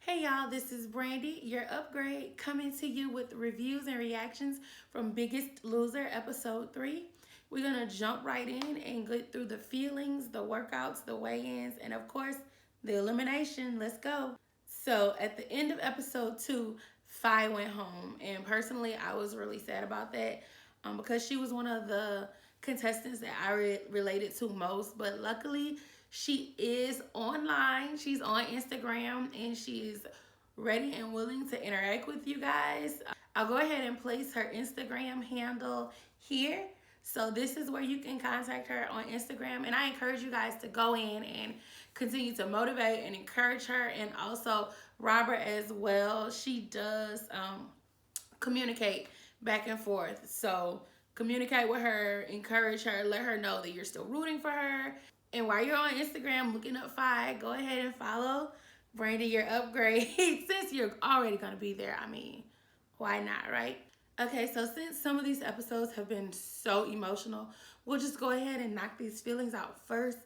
Hey y'all, this is Brandy, your upgrade, coming to you with reviews and reactions from Biggest Loser episode 3. We're going to jump right in and get through the feelings, the workouts, the weigh-ins, and of course, the elimination. Let's go. So at the end of episode 2, Fi went home, and personally, I was really sad about that because she was one of the contestants that I related to most. But luckily, she is online. She's on Instagram, and she's ready and willing to interact with you guys. I'll go ahead and place her Instagram handle here. So this is where you can contact her on Instagram. And I encourage you guys to go in and continue to motivate and encourage her. And also Robert as well. She does communicate back and forth. So communicate with her, encourage her, let her know that you're still rooting for her. And while you're on Instagram looking up Fi, go ahead and follow Brandy, your upgrade. Since you're already going to be there, I mean, why not, right? Okay, so since some of these episodes have been so emotional, we'll just go ahead and knock these feelings out first.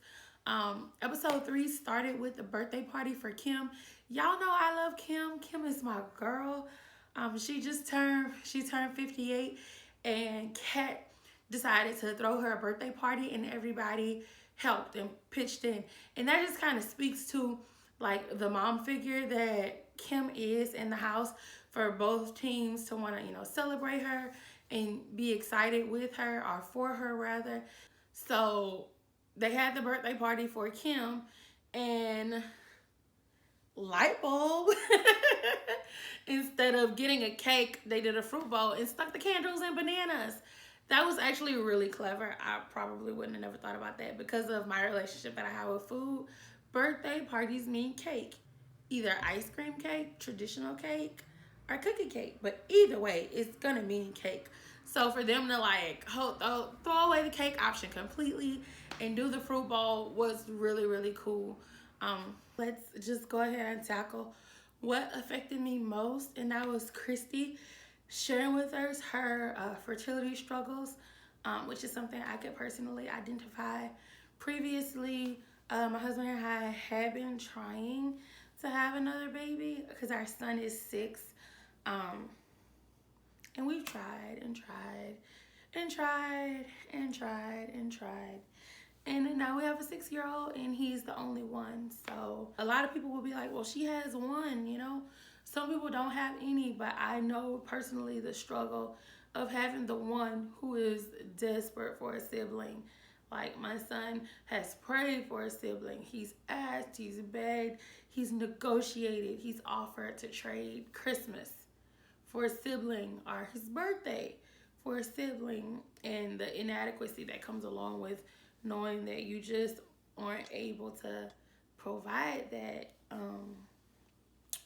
Episode 3 started with the birthday party for Kim. Y'all know I love Kim. Kim is my girl. She turned 58, and Kat decided to throw her a birthday party, and everybody helped and pitched in. And that just kind of speaks to like the mom figure that Kim is in the house for both teams to want to, celebrate her and be excited with her, or for her rather. So they had the birthday party for Kim, and light bulb. Instead of getting a cake, they did a fruit bowl and stuck the candles in bananas. That was actually really clever. I probably wouldn't have never thought about that because of my relationship that I have with food. Birthday parties mean cake. Either ice cream cake, traditional cake, or cookie cake. But either way, it's gonna mean cake. So for them to throw away the cake option completely and do the fruit bowl was really, really cool. Let's just go ahead and tackle what affected me most, and that was Christy sharing with us her fertility struggles, which is something I could personally identify. Previously, my husband and I had been trying to have another baby because our son is 6, and we've tried and tried and tried and tried and tried. And now we have a 6-year-old, and he's the only one. So a lot of people will be like, well, she has one, Some people don't have any, but I know personally the struggle of having the one who is desperate for a sibling. Like, my son has prayed for a sibling. He's asked, he's begged, he's negotiated, he's offered to trade Christmas for a sibling, or his birthday for a sibling, and the inadequacy that comes along with knowing that you just aren't able to provide that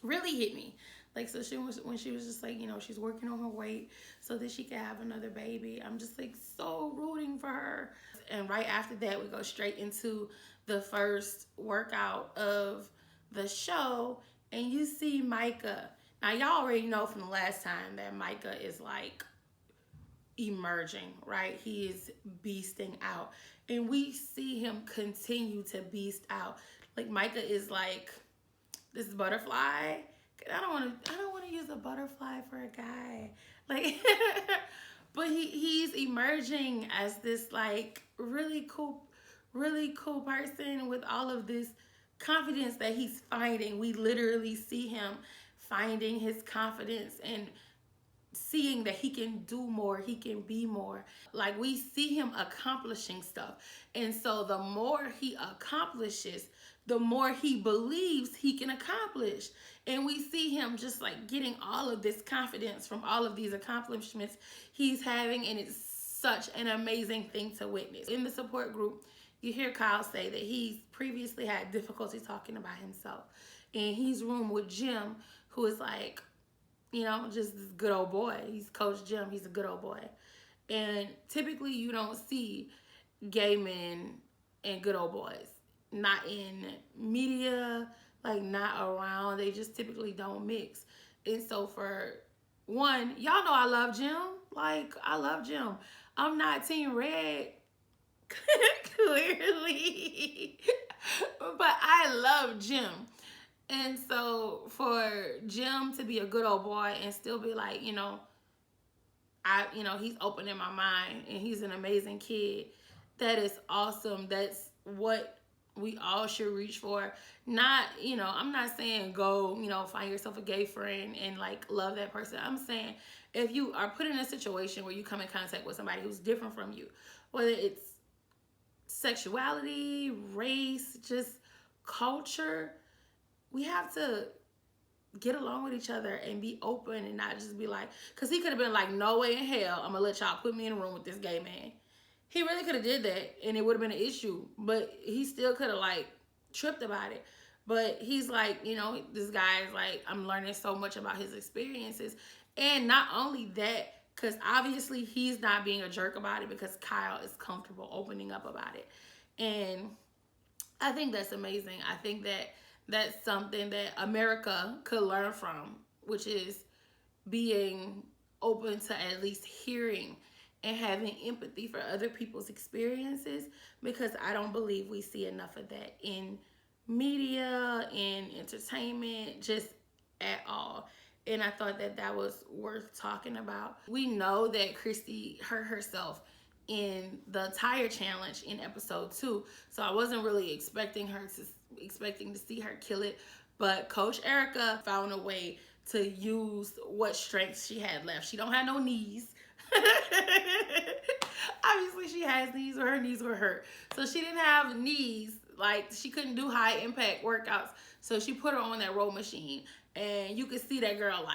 really hit me. Like, so when she was just like, she's working on her weight so that she can have another baby. I'm just like so rooting for her. And right after that, we go straight into the first workout of the show, and you see Micah. Now, y'all already know from the last time that Micah is like emerging, right? He is beasting out, and we see him continue to beast out. Like, Micah is like this butterfly. I don't want to use a butterfly for a guy, like, but he's emerging as this like really cool person with all of this confidence that he's finding. We literally see him finding his confidence and seeing that he can do more, he can be more. Like, we see him accomplishing stuff. And so the more he accomplishes, the more he believes he can accomplish. And we see him just like getting all of this confidence from all of these accomplishments he's having. And it's such an amazing thing to witness. In the support group, you hear Kyle say that he's previously had difficulty talking about himself. And he's roomed with Jim, who is like, just this good old boy. He's Coach Jim. He's a good old boy. And typically you don't see gay men and good old boys. Not in media, like not around. They just typically don't mix. And so for one, y'all know I love Jim. Like, I love Jim. I'm not Team Red, clearly. But I love Jim. And so for Jim to be a good old boy and still be like, he's opening my mind and he's an amazing kid. That is awesome. That's what we all should reach for. Not, I'm not saying go, find yourself a gay friend and like love that person. I'm saying if you are put in a situation where you come in contact with somebody who's different from you, whether it's sexuality, race, just culture, we have to get along with each other and be open and not just be like, because he could have been like, no way in hell I'm gonna let y'all put me in a room with this gay man. He really could have did that and it would have been an issue, but he still could have like tripped about it. But he's like, this guy is like, I'm learning so much about his experiences. And not only that, because obviously he's not being a jerk about it because Kyle is comfortable opening up about it. And I think that's amazing. I think that that's something that America could learn from, which is being open to at least hearing and having empathy for other people's experiences, because I don't believe we see enough of that in media, in entertainment, just at all. And I thought that that was worth talking about. We know that Christy hurt herself in the tire challenge in episode 2, so I wasn't really expecting to see her kill it, but Coach Erica found a way to use what strengths she had left. She don't have no knees. Obviously she has knees, or her knees were hurt, so she didn't have knees, like she couldn't do high impact workouts, so she put her on that row machine and you could see that girl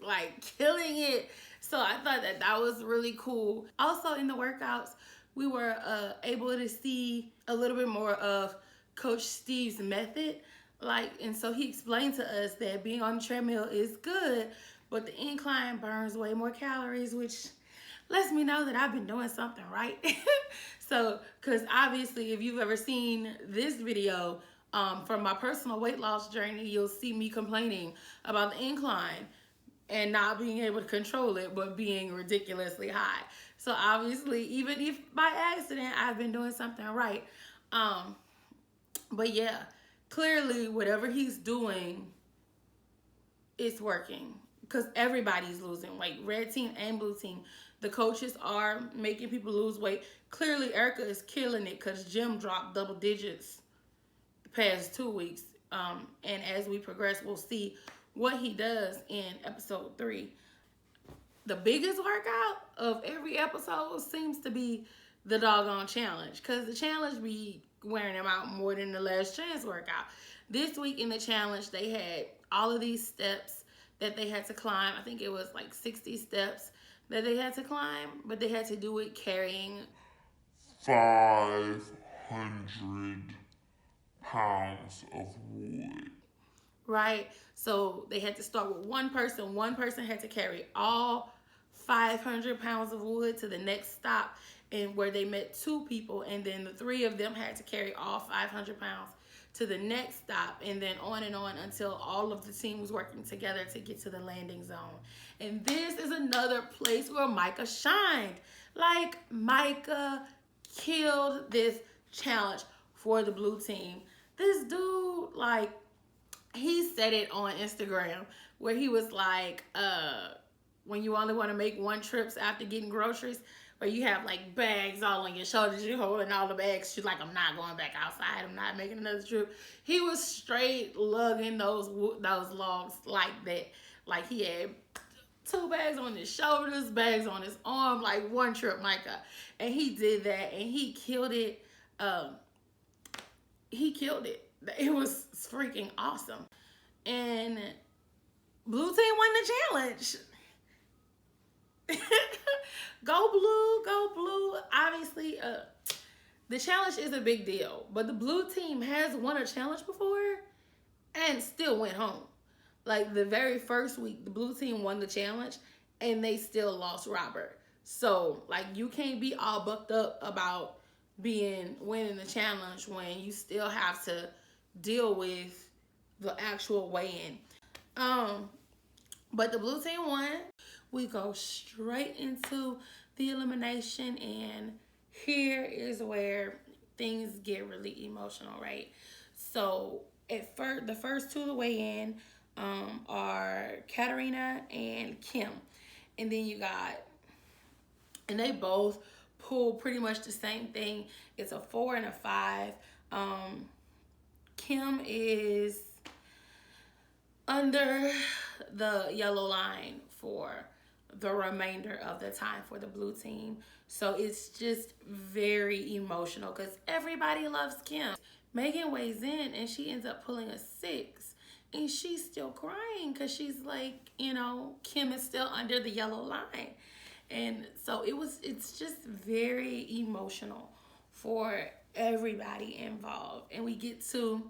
like killing it. So I thought that that was really cool. Also in the workouts, we were able to see a little bit more of Coach Steve's method. And so he explained to us that being on the treadmill is good, but the incline burns way more calories, which lets me know that I've been doing something right. So, because obviously if you've ever seen this video from my personal weight loss journey, you'll see me complaining about the incline and not being able to control it, but being ridiculously high. So obviously, even if by accident, I've been doing something right. But yeah, clearly whatever he's doing, it's working, because everybody's losing weight. Red team and blue team. The coaches are making people lose weight. Clearly Erica is killing it because Jim dropped double digits the past 2 weeks. And as we progress, we'll see what he does in episode 3. The biggest workout of every episode seems to be the doggone challenge, because the challenge be wearing them out more than the last chance workout. This week in the challenge, they had all of these steps that they had to climb. I think it was like 60 steps that they had to climb, but they had to do it carrying 500 pounds of wood. Right? So they had to start with one person. One person had to carry all 500 pounds of wood to the next stop, and where they met 2 people, and then the 3 of them had to carry all 500 pounds to the next stop, and then on until all of the team was working together to get to the landing zone. And this is another place where Myka shined. Like, Myka killed this challenge for the blue team. This dude, like, he said it on Instagram where he was like, when you only want to make one trips after getting groceries, where you have like bags all on your shoulders, you're holding all the bags, she's like, I'm not going back outside, I'm not making another trip. He was straight lugging those logs like that. Like he had 2 bags on his shoulders, bags on his arm, like one trip, Micah. And he did that and he killed it. It was freaking awesome. And blue team won the challenge. Go blue, go blue. Obviously, the challenge is a big deal, but the blue team has won a challenge before and still went home. Like the very first week, the blue team won the challenge and they still lost Robert. So like you can't be all bucked up about winning the challenge when you still have to deal with the actual weigh-in. But the blue team won. We go straight into the elimination, and here is where things get really emotional, right? So at first, the first two to weigh in are Katarina and Kim. And then you got, and they both pull pretty much the same thing. It's a 4 and a 5. Kim is under the yellow line for the remainder of the time for the blue team. So it's just very emotional because everybody loves Kim. Megan weighs in and she ends up pulling a 6. And she's still crying because she's like, Kim is still under the yellow line. And so it's just very emotional for everybody involved. And we get to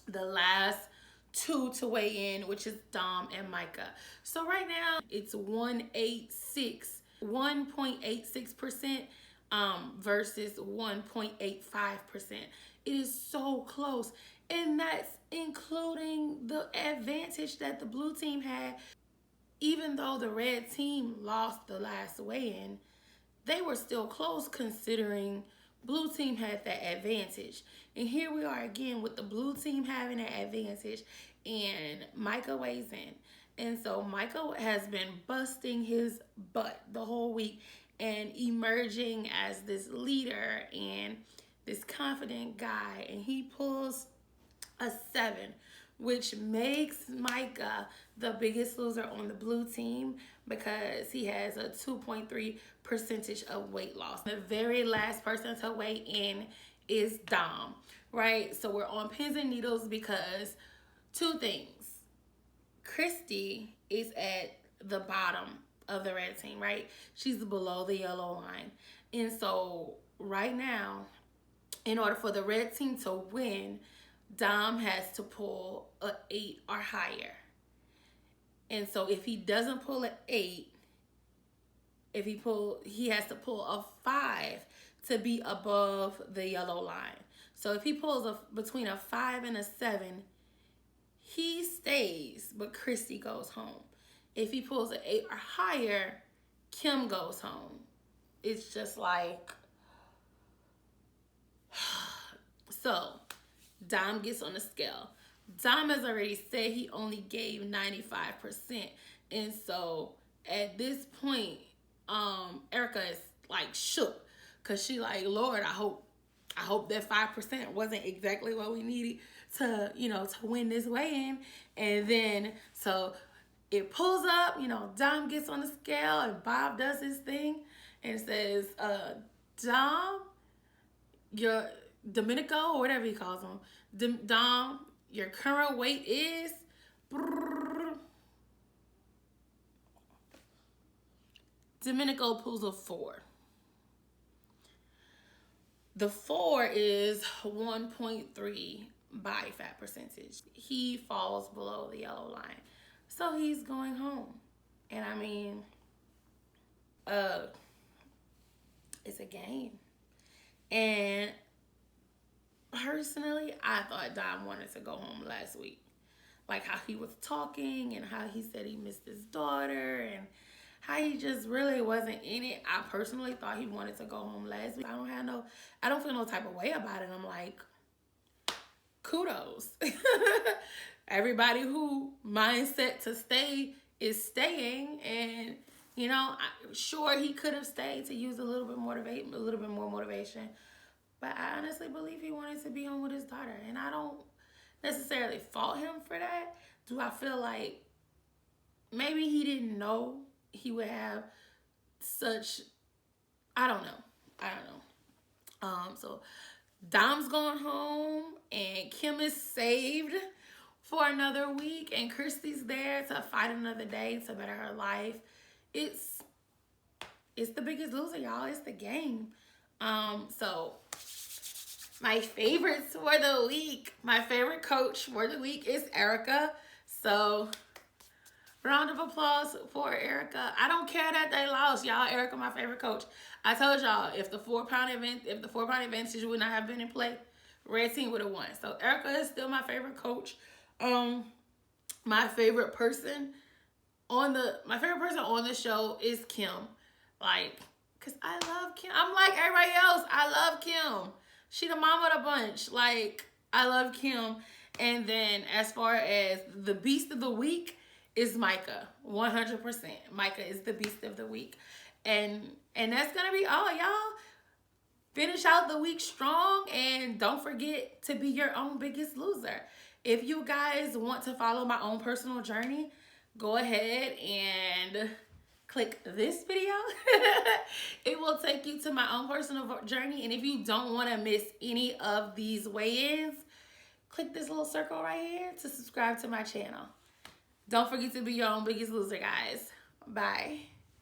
the last two to weigh in, which is Dom and Micah. So right now it's 1.86% versus 1.85%. It is so close. And that's including the advantage that the blue team had. Even though the red team lost the last weigh-in, they were still close considering blue team had that advantage. And here we are again with the blue team having an advantage, and Micah weighs in. And so Micah has been busting his butt the whole week and emerging as this leader and this confident guy. And he pulls a 7, which makes Micah the biggest loser on the blue team because he has a 2.3 percentage of weight loss. The very last person to weigh in is Dom, right? So we're on pins and needles because two things. Christy is at the bottom of the red team, right? She's below the yellow line. And so right now, in order for the red team to win, Dom has to pull a 8 or higher. And so if he doesn't pull an 8, he has to pull a 5 to be above the yellow line. So if he pulls between a 5 and a 7, he stays, but Christy goes home. If he pulls an 8 or higher, Kim goes home. It's just like, so Dom gets on the scale. Dom has already said he only gave 95%. And so at this point, Erica is like shook because she like, Lord, I hope that 5% wasn't exactly what we needed to, to win this weigh-in. And then so it pulls up, Dom gets on the scale and Bob does his thing and says, Dom, your Domenico or whatever he calls him, Dom, your current weight is Domenico pulls a 4. The 4 is 1.3 body fat percentage. He falls below the yellow line. So he's going home. And I mean, it's a game. And personally, I thought Dom wanted to go home last week. Like how he was talking and how he said he missed his daughter and how he just really wasn't in it. I personally thought he wanted to go home last week. I don't feel no type of way about it. I'm like, kudos. Everybody who mindset to stay is staying, and sure he could have stayed to use a little bit more motivation. But I honestly believe he wanted to be home with his daughter. And I don't necessarily fault him for that. Do I feel like maybe he didn't know he would have such, I don't know. So Dom's going home and Kim is saved for another week and Christy's there to fight another day to better her life. It's the Biggest Loser, y'all. It's the game. So my favorites for the week, my favorite coach for the week is Erica. So round of applause for Erica. I don't care that they lost, y'all. Erica, my favorite coach. I told y'all if the 4-pound advantage would not have been in play, red team would have won. So Erica is still my favorite coach. My favorite person on the show is Kim. Like, cause I love Kim. I'm like everybody else. I love Kim. She the mama of the bunch. Like, I love Kim. And then as far as the beast of the week is Micah. 100%. Micah is the beast of the week. And that's gonna be all, y'all. Finish out the week strong and don't forget to be your own biggest loser. If you guys want to follow my own personal journey, go ahead and click this video. It will take you to my own personal journey. And if you don't want to miss any of these weigh-ins, click this little circle right here to subscribe to my channel. Don't forget to be your own biggest loser, guys. Bye.